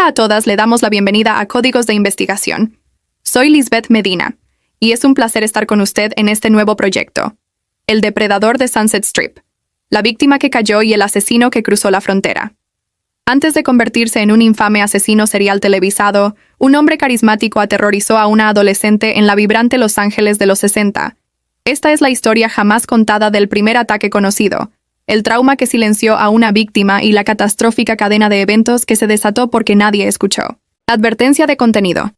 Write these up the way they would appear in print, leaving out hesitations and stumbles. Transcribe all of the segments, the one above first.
Hola a todas, le damos la bienvenida a Códigos de Investigación. Soy Lisbeth Medina, y es un placer estar con usted en este nuevo proyecto, El depredador de Sunset Strip, la víctima que cayó y el asesino que cruzó la frontera. Antes de convertirse en un infame asesino serial televisado, un hombre carismático aterrorizó a una adolescente en la vibrante Los Ángeles de los 60. Esta es la historia jamás contada del primer ataque conocido, el trauma que silenció a una víctima y la catastrófica cadena de eventos que se desató porque nadie escuchó. Advertencia de contenido.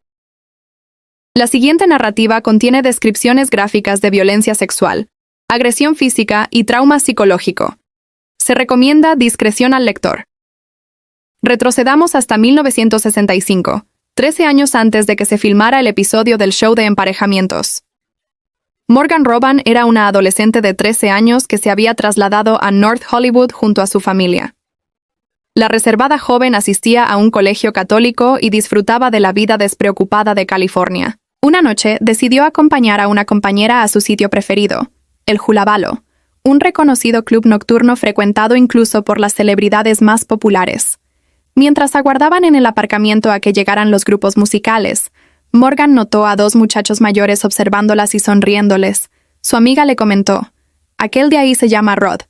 La siguiente narrativa contiene descripciones gráficas de violencia sexual, agresión física y trauma psicológico. Se recomienda discreción al lector. Retrocedamos hasta 1965, 13 años antes de que se filmara el episodio del show de emparejamientos. Morgan Roban era una adolescente de 13 años que se había trasladado a North Hollywood junto a su familia. La reservada joven asistía a un colegio católico y disfrutaba de la vida despreocupada de California. Una noche decidió acompañar a una compañera a su sitio preferido, el Hullabaloo, un reconocido club nocturno frecuentado incluso por las celebridades más populares. Mientras aguardaban en el aparcamiento a que llegaran los grupos musicales, Morgan notó a dos muchachos mayores observándolas y sonriéndoles. Su amiga le comentó: «Aquel de ahí se llama Rod».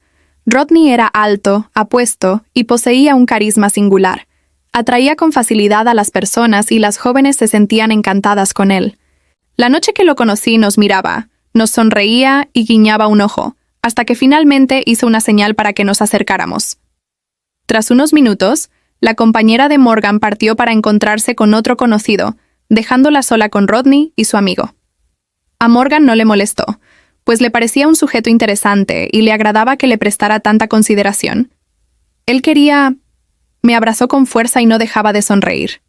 Rodney era alto, apuesto y poseía un carisma singular. Atraía con facilidad a las personas y las jóvenes se sentían encantadas con él. La noche que lo conocí nos miraba, nos sonreía y guiñaba un ojo, hasta que finalmente hizo una señal para que nos acercáramos. Tras unos minutos, la compañera de Morgan partió para encontrarse con otro conocido, dejándola sola con Rodney y su amigo. A Morgan no le molestó, pues le parecía un sujeto interesante y le agradaba que le prestara tanta consideración. Él quería... Me abrazó con fuerza y no dejaba de sonreír.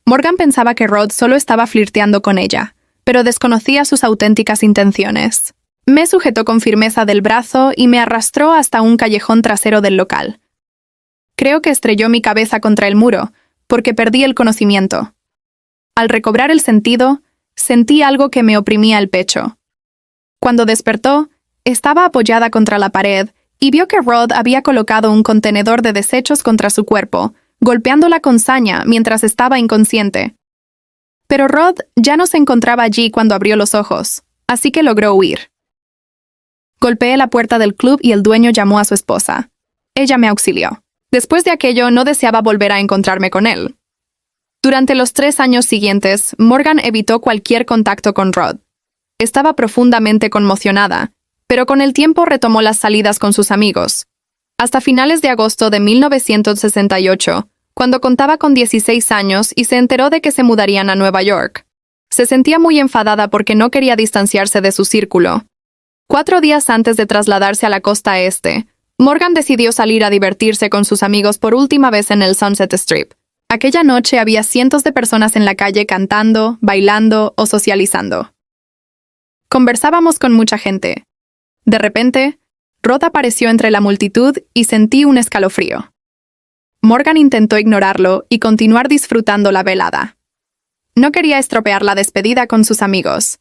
Morgan pensaba que Rod solo estaba flirteando con ella, pero desconocía sus auténticas intenciones. Me sujetó con firmeza del brazo y me arrastró hasta un callejón trasero del local. Creo que estrelló mi cabeza contra el muro, porque perdí el conocimiento. Al recobrar el sentido, sentí algo que me oprimía el pecho. Cuando despertó, estaba apoyada contra la pared y vio que Rod había colocado un contenedor de desechos contra su cuerpo, golpeándola con saña mientras estaba inconsciente. Pero Rod ya no se encontraba allí cuando abrió los ojos, así que logró huir. Golpeé la puerta del club y el dueño llamó a su esposa. Ella me auxilió. Después de aquello, no deseaba volver a encontrarme con él. Durante los 3 años siguientes, Morgan evitó cualquier contacto con Rod. Estaba profundamente conmocionada, pero con el tiempo retomó las salidas con sus amigos. Hasta finales de agosto de 1968, cuando contaba con 16 años y se enteró de que se mudarían a Nueva York. Se sentía muy enfadada porque no quería distanciarse de su círculo. 4 días antes de trasladarse a la costa este, Morgan decidió salir a divertirse con sus amigos por última vez en el Sunset Strip. Aquella noche había cientos de personas en la calle cantando, bailando o socializando. Conversábamos con mucha gente. De repente, Rod apareció entre la multitud y sentí un escalofrío. Morgan intentó ignorarlo y continuar disfrutando la velada. No quería estropear la despedida con sus amigos.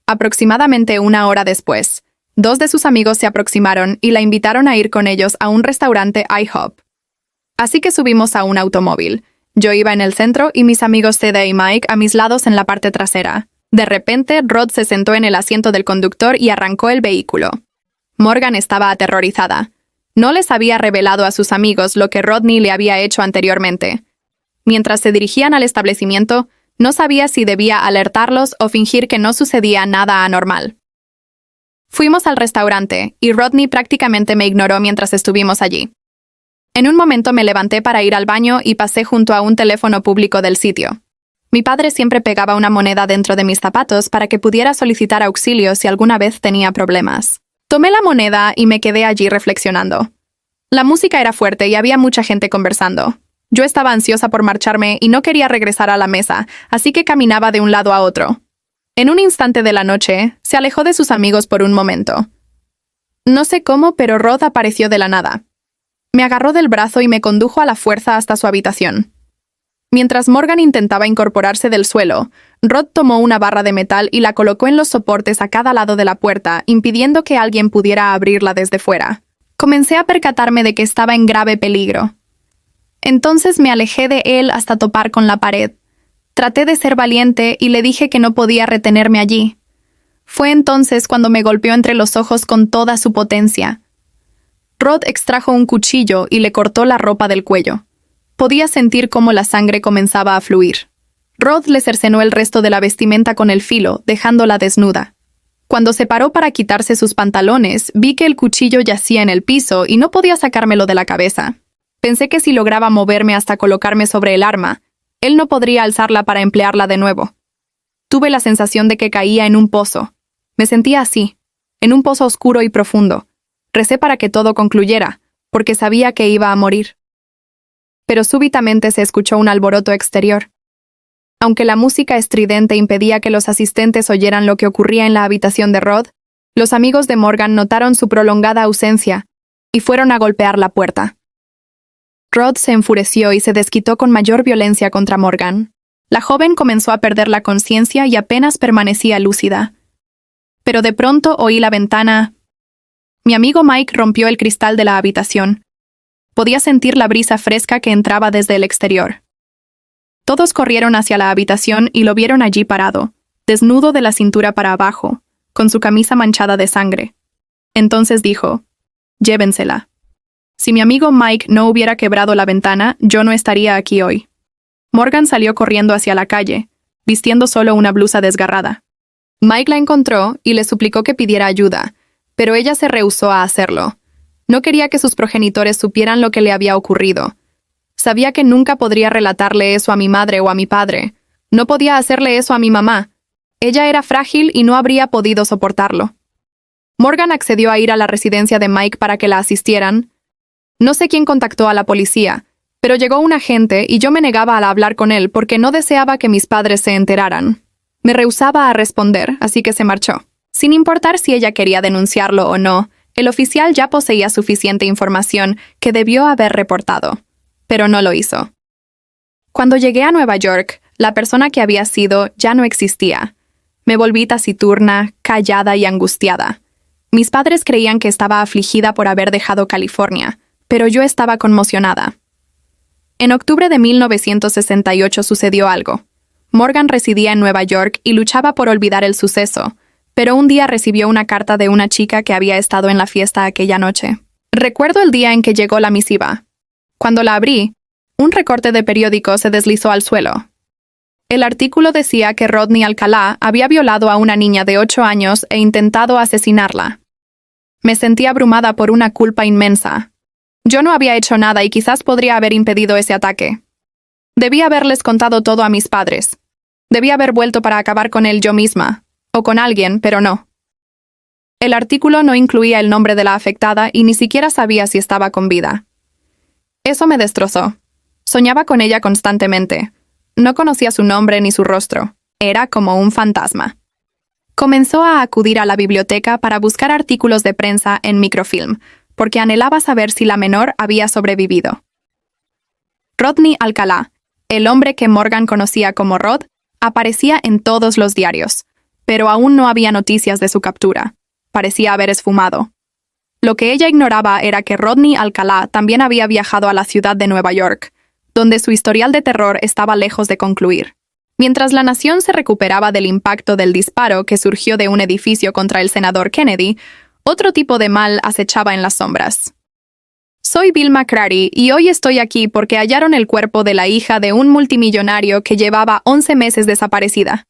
Aproximadamente 1 hora después, 2 de sus amigos se aproximaron y la invitaron a ir con ellos a un restaurante IHOP. Así que subimos a un automóvil. Yo iba en el centro y mis amigos Cede y Mike a mis lados en la parte trasera. De repente, Rod se sentó en el asiento del conductor y arrancó el vehículo. Morgan estaba aterrorizada. No les había revelado a sus amigos lo que Rodney le había hecho anteriormente. Mientras se dirigían al establecimiento, no sabía si debía alertarlos o fingir que no sucedía nada anormal. Fuimos al restaurante y Rodney prácticamente me ignoró mientras estuvimos allí. En un momento me levanté para ir al baño y pasé junto a un teléfono público del sitio. Mi padre siempre pegaba una moneda dentro de mis zapatos para que pudiera solicitar auxilio si alguna vez tenía problemas. Tomé la moneda y me quedé allí reflexionando. La música era fuerte y había mucha gente conversando. Yo estaba ansiosa por marcharme y no quería regresar a la mesa, así que caminaba de un lado a otro. En un instante de la noche, se alejó de sus amigos por un momento. No sé cómo, pero Rod apareció de la nada. Me agarró del brazo y me condujo a la fuerza hasta su habitación. Mientras Morgan intentaba incorporarse del suelo, Rod tomó una barra de metal y la colocó en los soportes a cada lado de la puerta, impidiendo que alguien pudiera abrirla desde fuera. Comencé a percatarme de que estaba en grave peligro. Entonces me alejé de él hasta topar con la pared. Traté de ser valiente y le dije que no podía retenerme allí. Fue entonces cuando me golpeó entre los ojos con toda su potencia. Rod extrajo un cuchillo y le cortó la ropa del cuello. Podía sentir cómo la sangre comenzaba a fluir. Rod le cercenó el resto de la vestimenta con el filo, dejándola desnuda. Cuando se paró para quitarse sus pantalones, vi que el cuchillo yacía en el piso y no podía sacármelo de la cabeza. Pensé que si lograba moverme hasta colocarme sobre el arma, él no podría alzarla para emplearla de nuevo. Tuve la sensación de que caía en un pozo. Me sentía así, en un pozo oscuro y profundo. Recé para que todo concluyera, porque sabía que iba a morir. Pero súbitamente se escuchó un alboroto exterior. Aunque la música estridente impedía que los asistentes oyeran lo que ocurría en la habitación de Rod, los amigos de Morgan notaron su prolongada ausencia y fueron a golpear la puerta. Rod se enfureció y se desquitó con mayor violencia contra Morgan. La joven comenzó a perder la conciencia y apenas permanecía lúcida. Pero de pronto oí la ventana. Mi amigo Mike rompió el cristal de la habitación. Podía sentir la brisa fresca que entraba desde el exterior. Todos corrieron hacia la habitación y lo vieron allí parado, desnudo de la cintura para abajo, con su camisa manchada de sangre. Entonces dijo, «Llévensela. Si mi amigo Mike no hubiera quebrado la ventana, yo no estaría aquí hoy». Morgan salió corriendo hacia la calle, vistiendo solo una blusa desgarrada. Mike la encontró y le suplicó que pidiera ayuda, pero ella se rehusó a hacerlo. No quería que sus progenitores supieran lo que le había ocurrido. Sabía que nunca podría relatarle eso a mi madre o a mi padre. No podía hacerle eso a mi mamá. Ella era frágil y no habría podido soportarlo. Morgan accedió a ir a la residencia de Mike para que la asistieran. No sé quién contactó a la policía, pero llegó un agente y yo me negaba a hablar con él porque no deseaba que mis padres se enteraran. Me rehusaba a responder, así que se marchó. Sin importar si ella quería denunciarlo o no, el oficial ya poseía suficiente información que debió haber reportado, pero no lo hizo. Cuando llegué a Nueva York, la persona que había sido ya no existía. Me volví taciturna, callada y angustiada. Mis padres creían que estaba afligida por haber dejado California, pero yo estaba conmocionada. En octubre de 1968 sucedió algo. Morgan residía en Nueva York y luchaba por olvidar el suceso, pero un día recibió una carta de una chica que había estado en la fiesta aquella noche. Recuerdo el día en que llegó la misiva. Cuando la abrí, un recorte de periódico se deslizó al suelo. El artículo decía que Rodney Alcalá había violado a una niña de 8 años e intentado asesinarla. Me sentí abrumada por una culpa inmensa. Yo no había hecho nada y quizás podría haber impedido ese ataque. Debía haberles contado todo a mis padres. Debía haber vuelto para acabar con él yo misma, o con alguien, pero no. El artículo no incluía el nombre de la afectada y ni siquiera sabía si estaba con vida. Eso me destrozó. Soñaba con ella constantemente. No conocía su nombre ni su rostro. Era como un fantasma. Comenzó a acudir a la biblioteca para buscar artículos de prensa en microfilm, porque anhelaba saber si la menor había sobrevivido. Rodney Alcalá, el hombre que Morgan conocía como Rod, aparecía en todos los diarios, pero aún no había noticias de su captura. Parecía haber esfumado. Lo que ella ignoraba era que Rodney Alcalá también había viajado a la ciudad de Nueva York, donde su historial de terror estaba lejos de concluir. Mientras la nación se recuperaba del impacto del disparo que surgió de un edificio contra el senador Kennedy, otro tipo de mal acechaba en las sombras. Soy Bill McCrary y hoy estoy aquí porque hallaron el cuerpo de la hija de un multimillonario que llevaba 11 meses desaparecida.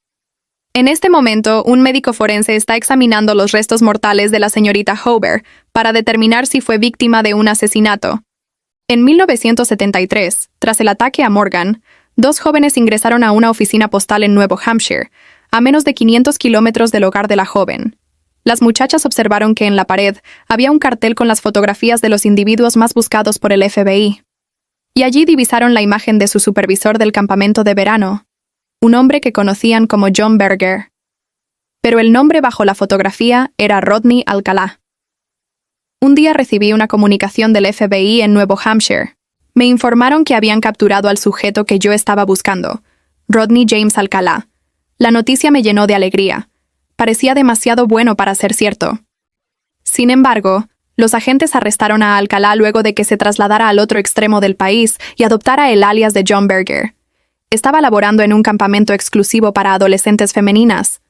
En este momento, un médico forense está examinando los restos mortales de la señorita Hoover para determinar si fue víctima de un asesinato. En 1973, tras el ataque a Morgan, 2 jóvenes ingresaron a una oficina postal en Nuevo Hampshire, a menos de 500 kilómetros del hogar de la joven. Las muchachas observaron que en la pared había un cartel con las fotografías de los individuos más buscados por el FBI. Y allí divisaron la imagen de su supervisor del campamento de verano, un hombre que conocían como John Berger. Pero el nombre bajo la fotografía era Rodney Alcalá. Un día recibí una comunicación del FBI en Nuevo Hampshire. Me informaron que habían capturado al sujeto que yo estaba buscando, Rodney James Alcalá. La noticia me llenó de alegría. Parecía demasiado bueno para ser cierto. Sin embargo, Los agentes arrestaron a Alcalá luego de que se trasladara al otro extremo del país y adoptara el alias de John Berger. Estaba laborando en un campamento exclusivo para adolescentes femeninas.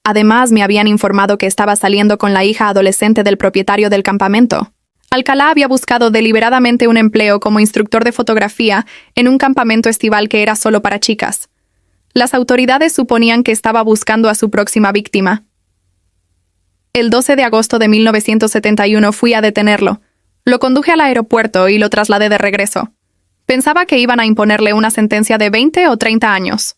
Además, me habían informado que estaba saliendo con la hija adolescente del propietario del campamento. Alcalá había buscado deliberadamente un empleo como instructor de fotografía en un campamento estival que era solo para chicas. Las autoridades suponían que estaba buscando a su próxima víctima. El 12 de agosto de 1971 fui a detenerlo. Lo conduje al aeropuerto y lo trasladé de regreso. Pensaba que iban a imponerle una sentencia de 20 o 30 años.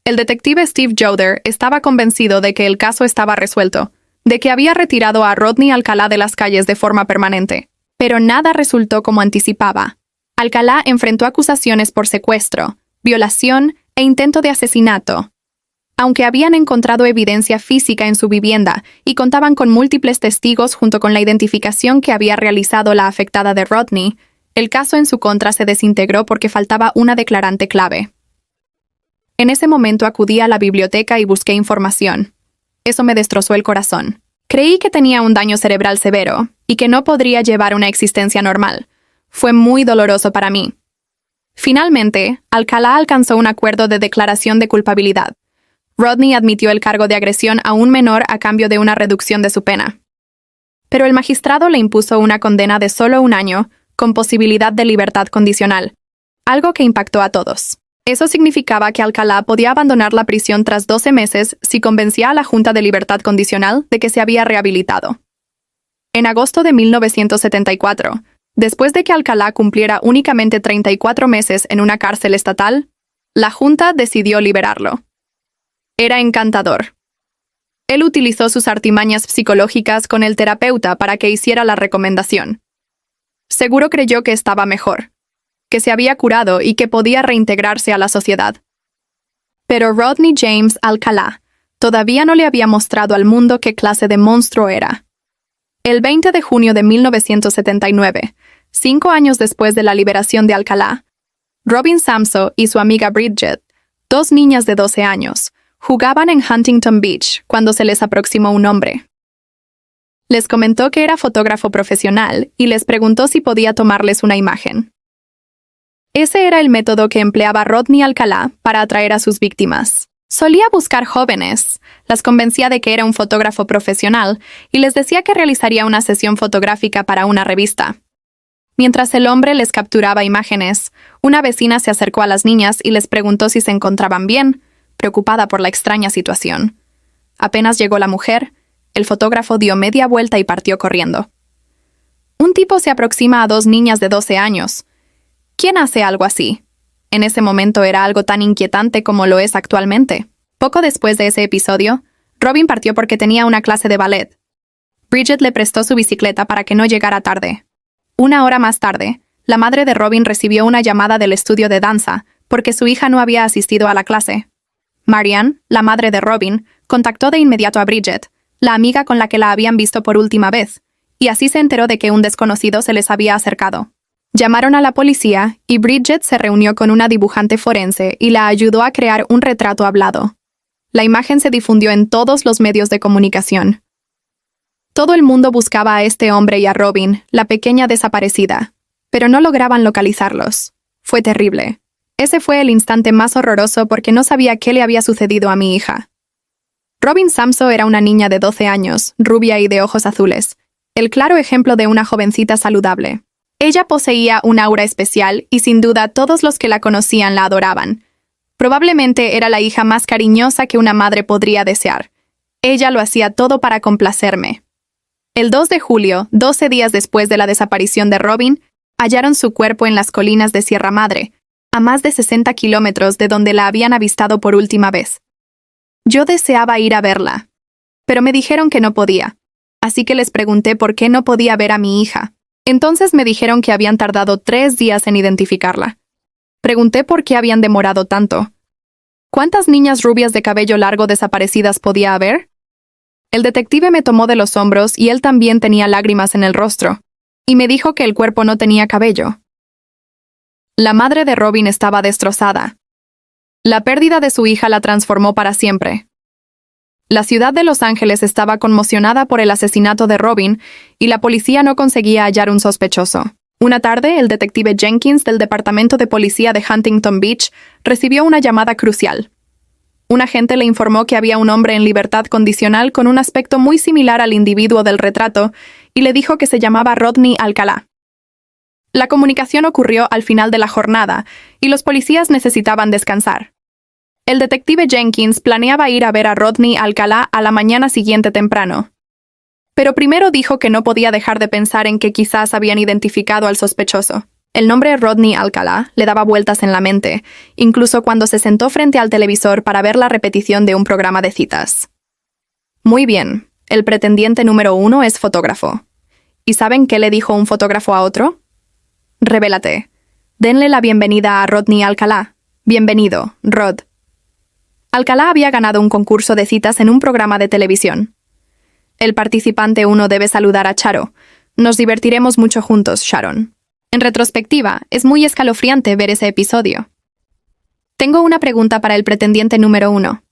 El detective Steve Joder estaba convencido de que el caso estaba resuelto, de que había retirado a Rodney Alcalá de las calles de forma permanente. Pero nada resultó como anticipaba. Alcalá enfrentó acusaciones por secuestro, violación e intento de asesinato. Aunque habían encontrado evidencia física en su vivienda y contaban con múltiples testigos junto con la identificación que había realizado la afectada de Rodney, el caso en su contra se desintegró porque faltaba una declarante clave. En ese momento acudí a la biblioteca y busqué información. Eso me destrozó el corazón. Creí que tenía un daño cerebral severo y que no podría llevar una existencia normal. Fue muy doloroso para mí. Finalmente, Alcalá alcanzó un acuerdo de declaración de culpabilidad. Rodney admitió el cargo de agresión a un menor a cambio de una reducción de su pena. Pero el magistrado le impuso una condena de solo 1 año, con posibilidad de libertad condicional, algo que impactó a todos. Eso significaba que Alcalá podía abandonar la prisión tras 12 meses si convencía a la Junta de Libertad Condicional de que se había rehabilitado. En agosto de 1974, después de que Alcalá cumpliera únicamente 34 meses en una cárcel estatal, la Junta decidió liberarlo. Era encantador. Él utilizó sus artimañas psicológicas con el terapeuta para que hiciera la recomendación. Seguro creyó que estaba mejor, que se había curado y que podía reintegrarse a la sociedad. Pero Rodney James Alcalá todavía no le había mostrado al mundo qué clase de monstruo era. El 20 de junio de 1979, 5 años después de la liberación de Alcalá, Robin Samso y su amiga Bridget, 2 niñas de 12 años, jugaban en Huntington Beach cuando se les aproximó un hombre. Les comentó que era fotógrafo profesional y les preguntó si podía tomarles una imagen. Ese era el método que empleaba Rodney Alcalá para atraer a sus víctimas. Solía buscar jóvenes, las convencía de que era un fotógrafo profesional y les decía que realizaría una sesión fotográfica para una revista. Mientras el hombre les capturaba imágenes, una vecina se acercó a las niñas y les preguntó si se encontraban bien, preocupada por la extraña situación. Apenas llegó la mujer, el fotógrafo dio media vuelta y partió corriendo. Un tipo se aproxima a 2 niñas de 12 años. ¿Quién hace algo así? En ese momento era algo tan inquietante como lo es actualmente. Poco después de ese episodio, Robin partió porque tenía una clase de ballet. Bridget le prestó su bicicleta para que no llegara tarde. 1 hora más tarde, la madre de Robin recibió una llamada del estudio de danza porque su hija no había asistido a la clase. Marianne, la madre de Robin, contactó de inmediato a Bridget, la amiga con la que la habían visto por última vez, y así se enteró de que un desconocido se les había acercado. Llamaron a la policía y Bridget se reunió con una dibujante forense y la ayudó a crear un retrato hablado. La imagen se difundió en todos los medios de comunicación. Todo el mundo buscaba a este hombre y a Robin, la pequeña desaparecida, pero no lograban localizarlos. Fue terrible. Ese fue el instante más horroroso porque no sabía qué le había sucedido a mi hija. Robin Samso era una niña de 12 años, rubia y de ojos azules, el claro ejemplo de una jovencita saludable. Ella poseía un aura especial y sin duda todos los que la conocían la adoraban. Probablemente era la hija más cariñosa que una madre podría desear. Ella lo hacía todo para complacerme. El 2 de julio, 12 días después de la desaparición de Robin, hallaron su cuerpo en las colinas de Sierra Madre, a más de 60 kilómetros de donde la habían avistado por última vez. Yo deseaba ir a verla, pero me dijeron que no podía, así que les pregunté por qué no podía ver a mi hija. Entonces me dijeron que habían tardado 3 días en identificarla. Pregunté por qué habían demorado tanto. ¿Cuántas niñas rubias de cabello largo desaparecidas podía haber? El detective me tomó de los hombros y él también tenía lágrimas en el rostro, y me dijo que el cuerpo no tenía cabello. La madre de Robin estaba destrozada. La pérdida de su hija la transformó para siempre. La ciudad de Los Ángeles estaba conmocionada por el asesinato de Robin y la policía no conseguía hallar un sospechoso. Una tarde, el detective Jenkins del Departamento de Policía de Huntington Beach recibió una llamada crucial. Un agente le informó que había un hombre en libertad condicional con un aspecto muy similar al individuo del retrato y le dijo que se llamaba Rodney Alcalá. La comunicación ocurrió al final de la jornada y los policías necesitaban descansar. El detective Jenkins planeaba ir a ver a Rodney Alcalá a la mañana siguiente temprano. Pero primero dijo que no podía dejar de pensar en que quizás habían identificado al sospechoso. El nombre Rodney Alcalá le daba vueltas en la mente, incluso cuando se sentó frente al televisor para ver la repetición de un programa de citas. Muy bien, el pretendiente número 1 es fotógrafo. ¿Y saben qué le dijo un fotógrafo a otro? Revélate. Denle la bienvenida a Rodney Alcalá. Bienvenido, Rod. Alcalá había ganado un concurso de citas en un programa de televisión. El participante 1 debe saludar a Charo. Nos divertiremos mucho juntos, Sharon. En retrospectiva, es muy escalofriante ver ese episodio. Tengo una pregunta para el pretendiente número 1.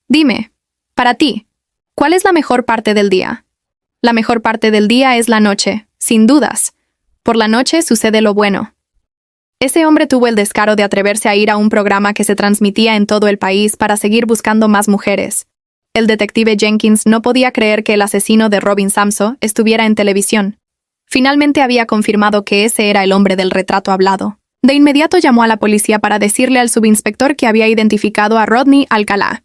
Dime, para ti, ¿cuál es la mejor parte del día? La mejor parte del día es la noche, sin dudas. Por la noche sucede lo bueno. Ese hombre tuvo el descaro de atreverse a ir a un programa que se transmitía en todo el país para seguir buscando más mujeres. El detective Jenkins no podía creer que el asesino de Robin Samso estuviera en televisión. Finalmente había confirmado que ese era el hombre del retrato hablado. De inmediato llamó a la policía para decirle al subinspector que había identificado a Rodney Alcalá.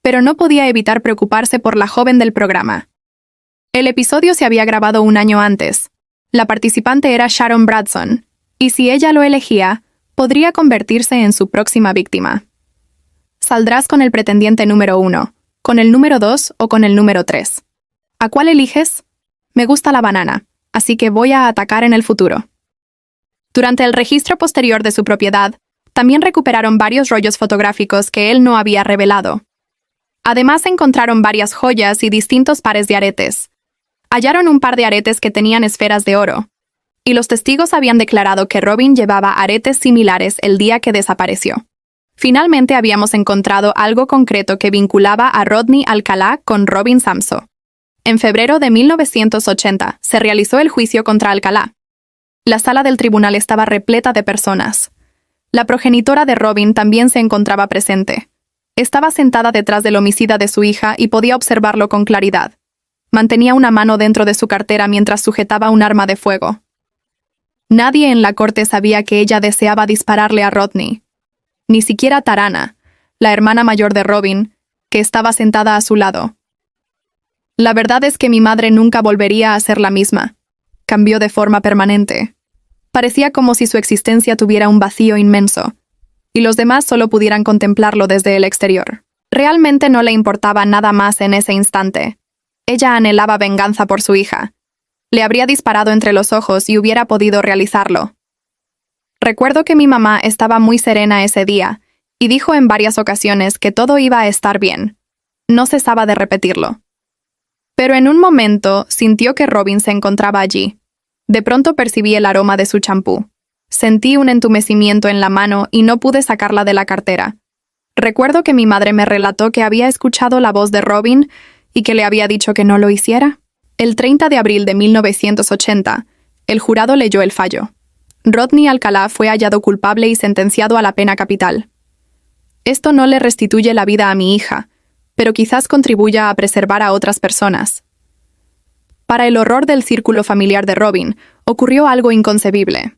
Pero no podía evitar preocuparse por la joven del programa. El episodio se había grabado un año antes. La participante era Sharon Bradson, y si ella lo elegía, podría convertirse en su próxima víctima. Saldrás con el pretendiente número 1, con el número 2 o con el número 3. ¿A cuál eliges? Me gusta la banana, así que voy a atacar en el futuro. Durante el registro posterior de su propiedad, también recuperaron varios rollos fotográficos que él no había revelado. Además, encontraron varias joyas y distintos pares de aretes. Hallaron un par de aretes que tenían esferas de oro, y los testigos habían declarado que Robin llevaba aretes similares el día que desapareció. Finalmente habíamos encontrado algo concreto que vinculaba a Rodney Alcalá con Robin Samso. En febrero de 1980 se realizó el juicio contra Alcalá. La sala del tribunal estaba repleta de personas. La progenitora de Robin también se encontraba presente. Estaba sentada detrás del homicida de su hija y podía observarlo con claridad. Mantenía una mano dentro de su cartera mientras sujetaba un arma de fuego. Nadie en la corte sabía que ella deseaba dispararle a Rodney. Ni siquiera Tarana, la hermana mayor de Robin, que estaba sentada a su lado. La verdad es que mi madre nunca volvería a ser la misma. Cambió de forma permanente. Parecía como si su existencia tuviera un vacío inmenso, y los demás solo pudieran contemplarlo desde el exterior. Realmente no le importaba nada más en ese instante. Ella anhelaba venganza por su hija. Le habría disparado entre los ojos y hubiera podido realizarlo. Recuerdo que mi mamá estaba muy serena ese día, y dijo en varias ocasiones que todo iba a estar bien. No cesaba de repetirlo. Pero en un momento sintió que Robin se encontraba allí. De pronto percibí el aroma de su champú. Sentí un entumecimiento en la mano y no pude sacarla de la cartera. Recuerdo que mi madre me relató que había escuchado la voz de Robin y que le había dicho que no lo hiciera. El 30 de abril de 1980, el jurado leyó el fallo. Rodney Alcalá fue hallado culpable y sentenciado a la pena capital. Esto no le restituye la vida a mi hija, pero quizás contribuya a preservar a otras personas. Para el horror del círculo familiar de Robin, ocurrió algo inconcebible.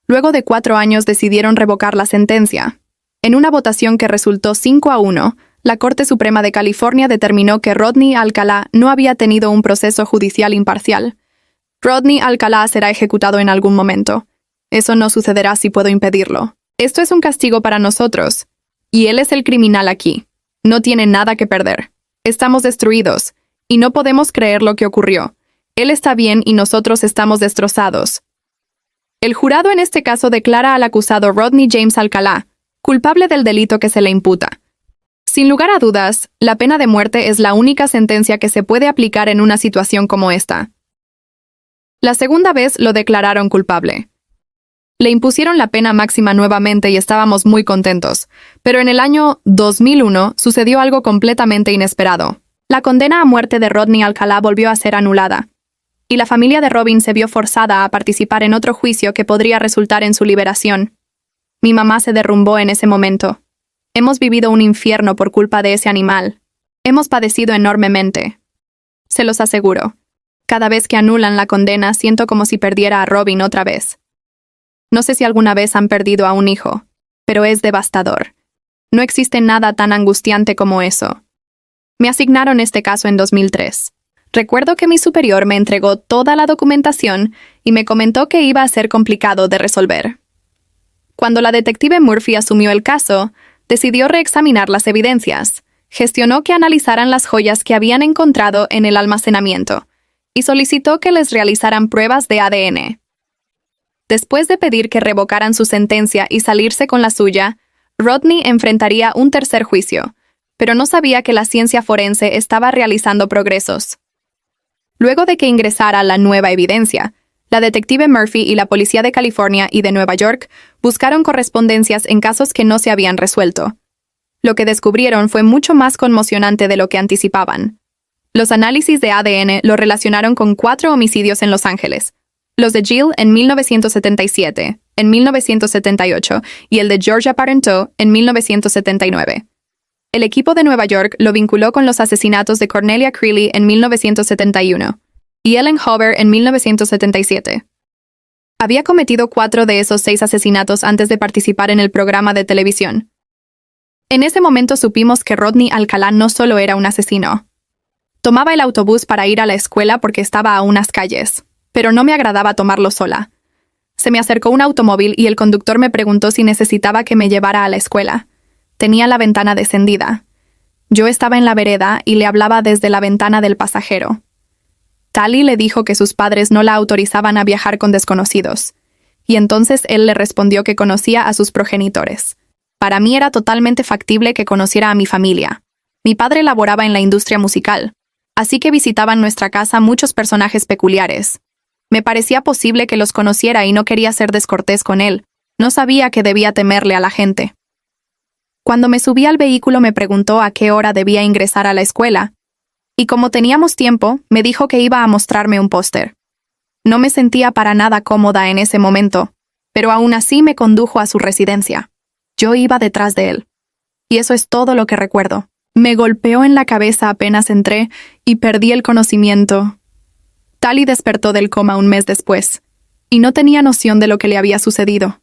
Luego de 4 años decidieron revocar la sentencia. En una votación que resultó 5-1, la Corte Suprema de California determinó que Rodney Alcalá no había tenido un proceso judicial imparcial. Rodney Alcalá será ejecutado en algún momento. Eso no sucederá si puedo impedirlo. Esto es un castigo para nosotros, y él es el criminal aquí. No tiene nada que perder. Estamos destruidos, y no podemos creer lo que ocurrió. Él está bien y nosotros estamos destrozados. El jurado en este caso declara al acusado Rodney James Alcalá culpable del delito que se le imputa. Sin lugar a dudas, la pena de muerte es la única sentencia que se puede aplicar en una situación como esta. La segunda vez lo declararon culpable. Le impusieron la pena máxima nuevamente y estábamos muy contentos. Pero en el año 2001 sucedió algo completamente inesperado. La condena a muerte de Rodney Alcalá volvió a ser anulada, y la familia de Robin se vio forzada a participar en otro juicio que podría resultar en su liberación. Mi mamá se derrumbó en ese momento. Hemos vivido un infierno por culpa de ese animal. Hemos padecido enormemente. Se los aseguro. Cada vez que anulan la condena, siento como si perdiera a Robin otra vez. No sé si alguna vez han perdido a un hijo, pero es devastador. No existe nada tan angustiante como eso. Me asignaron este caso en 2003. Recuerdo que mi superior me entregó toda la documentación y me comentó que iba a ser complicado de resolver. Cuando la detective Murphy asumió el caso, decidió reexaminar las evidencias, gestionó que analizaran las joyas que habían encontrado en el almacenamiento y solicitó que les realizaran pruebas de ADN. Después de pedir que revocaran su sentencia y salirse con la suya, Rodney enfrentaría un tercer juicio, pero no sabía que la ciencia forense estaba realizando progresos. Luego de que ingresara la nueva evidencia, la detective Murphy y la policía de California y de Nueva York buscaron correspondencias en casos que no se habían resuelto. Lo que descubrieron fue mucho más conmocionante de lo que anticipaban. Los análisis de ADN lo relacionaron con 4 homicidios en Los Ángeles, los de Jill en 1977, en 1978 y el de Georgia Parenteau en 1979. El equipo de Nueva York lo vinculó con los asesinatos de Cornelia Creeley en 1971 y Ellen Hoover en 1977. Había cometido 4 de esos 6 asesinatos antes de participar en el programa de televisión. En ese momento supimos que Rodney Alcalá no solo era un asesino. Tomaba el autobús para ir a la escuela porque estaba a unas calles, pero no me agradaba tomarlo sola. Se me acercó un automóvil y el conductor me preguntó si necesitaba que me llevara a la escuela. Tenía la ventana descendida. Yo estaba en la vereda y le hablaba desde la ventana del pasajero. Tali le dijo que sus padres no la autorizaban a viajar con desconocidos, y entonces él le respondió que conocía a sus progenitores. Para mí era totalmente factible que conociera a mi familia. Mi padre laboraba en la industria musical, así que visitaban nuestra casa muchos personajes peculiares. Me parecía posible que los conociera y no quería ser descortés con él. No sabía que debía temerle a la gente. Cuando me subí al vehículo me preguntó a qué hora debía ingresar a la escuela, y como teníamos tiempo, me dijo que iba a mostrarme un póster. No me sentía para nada cómoda en ese momento, pero aún así me condujo a su residencia. Yo iba detrás de él. Y eso es todo lo que recuerdo. Me golpeó en la cabeza apenas entré y perdí el conocimiento. Tali despertó del coma un mes después, y no tenía noción de lo que le había sucedido.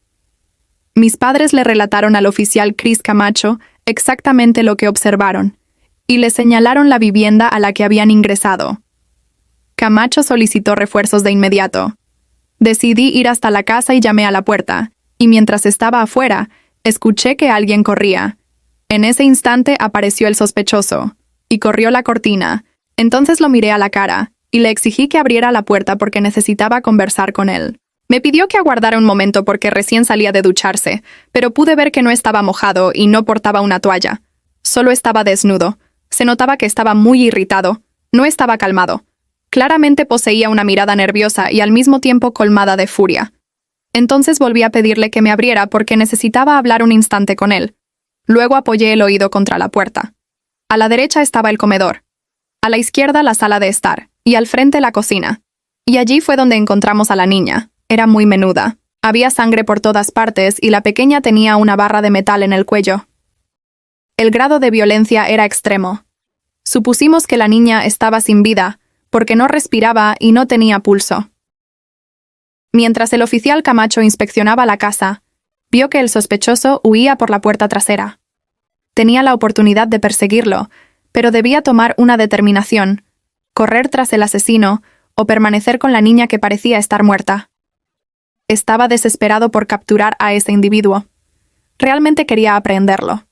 Mis padres le relataron al oficial Chris Camacho exactamente lo que observaron, y le señalaron la vivienda a la que habían ingresado. Camacho solicitó refuerzos de inmediato. Decidí ir hasta la casa y llamé a la puerta, y mientras estaba afuera, escuché que alguien corría. En ese instante apareció el sospechoso, y corrió la cortina. Entonces lo miré a la cara, y le exigí que abriera la puerta porque necesitaba conversar con él. Me pidió que aguardara un momento porque recién salía de ducharse, pero pude ver que no estaba mojado y no portaba una toalla. Solo estaba desnudo. Se notaba que estaba muy irritado. No estaba calmado. Claramente poseía una mirada nerviosa y al mismo tiempo colmada de furia. Entonces volví a pedirle que me abriera porque necesitaba hablar un instante con él. Luego apoyé el oído contra la puerta. A la derecha estaba el comedor. A la izquierda la sala de estar, y al frente la cocina. Y allí fue donde encontramos a la niña. Era muy menuda. Había sangre por todas partes y la pequeña tenía una barra de metal en el cuello. El grado de violencia era extremo. Supusimos que la niña estaba sin vida, porque no respiraba y no tenía pulso. Mientras el oficial Camacho inspeccionaba la casa, vio que el sospechoso huía por la puerta trasera. Tenía la oportunidad de perseguirlo, pero debía tomar una determinación: correr tras el asesino o permanecer con la niña que parecía estar muerta. Estaba desesperado por capturar a ese individuo. Realmente quería aprehenderlo,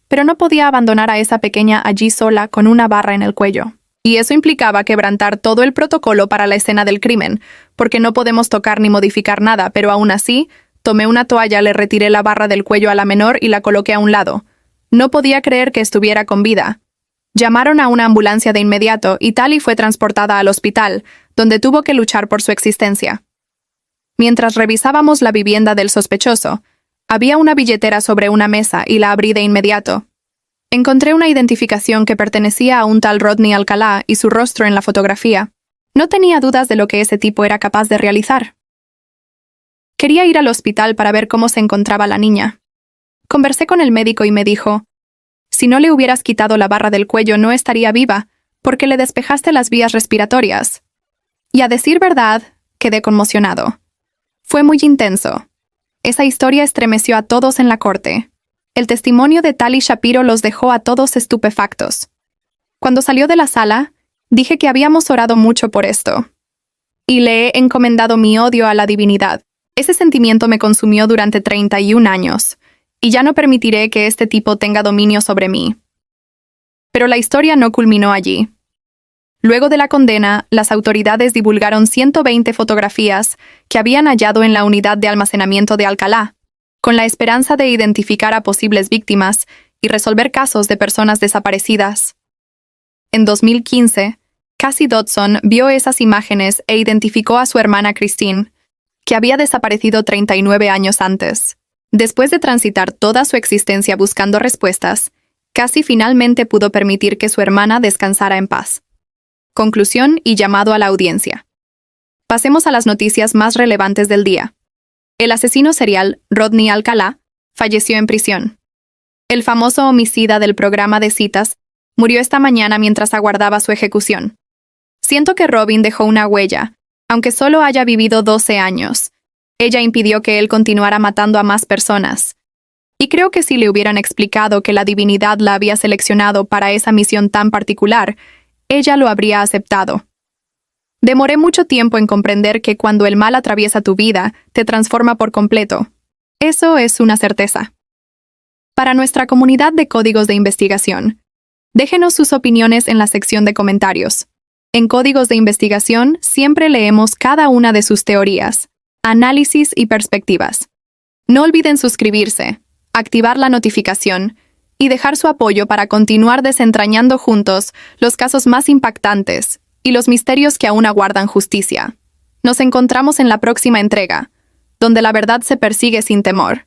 pero no podía abandonar a esa pequeña allí sola con una barra en el cuello. Y eso implicaba quebrantar todo el protocolo para la escena del crimen, porque no podemos tocar ni modificar nada, pero aún así, tomé una toalla, le retiré la barra del cuello a la menor y la coloqué a un lado. No podía creer que estuviera con vida. Llamaron a una ambulancia de inmediato y Tali fue transportada al hospital, donde tuvo que luchar por su existencia. Mientras revisábamos la vivienda del sospechoso, había una billetera sobre una mesa y la abrí de inmediato. Encontré una identificación que pertenecía a un tal Rodney Alcalá y su rostro en la fotografía. No tenía dudas de lo que ese tipo era capaz de realizar. Quería ir al hospital para ver cómo se encontraba la niña. Conversé con el médico y me dijo, si no le hubieras quitado la barra del cuello no estaría viva, porque le despejaste las vías respiratorias. Y a decir verdad, quedé conmocionado. Fue muy intenso. Esa historia estremeció a todos en la corte. El testimonio de Tali Shapiro los dejó a todos estupefactos. Cuando salió de la sala, dije que habíamos orado mucho por esto. Y le he encomendado mi odio a la divinidad. Ese sentimiento me consumió durante 31 años, y ya no permitiré que este tipo tenga dominio sobre mí. Pero la historia no culminó allí. Luego de la condena, las autoridades divulgaron 120 fotografías que habían hallado en la unidad de almacenamiento de Alcalá, con la esperanza de identificar a posibles víctimas y resolver casos de personas desaparecidas. En 2015, Cassie Dodson vio esas imágenes e identificó a su hermana Christine, que había desaparecido 39 años antes. Después de transitar toda su existencia buscando respuestas, Cassie finalmente pudo permitir que su hermana descansara en paz. Conclusión y llamado a la audiencia. Pasemos a las noticias más relevantes del día. El asesino serial, Rodney Alcalá, falleció en prisión. El famoso homicida del programa de citas murió esta mañana mientras aguardaba su ejecución. Siento que Robin dejó una huella, aunque solo haya vivido 12 años. Ella impidió que él continuara matando a más personas. Y creo que si le hubieran explicado que la divinidad la había seleccionado para esa misión tan particular, ella lo habría aceptado. Demoré mucho tiempo en comprender que cuando el mal atraviesa tu vida, te transforma por completo. Eso es una certeza. Para nuestra comunidad de códigos de investigación, déjenos sus opiniones en la sección de comentarios. En Códigos de Investigación siempre leemos cada una de sus teorías, análisis y perspectivas. No olviden suscribirse, activar la notificación y dejar su apoyo para continuar desentrañando juntos los casos más impactantes y los misterios que aún aguardan justicia. Nos encontramos en la próxima entrega, donde la verdad se persigue sin temor,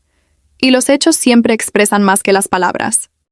y los hechos siempre expresan más que las palabras.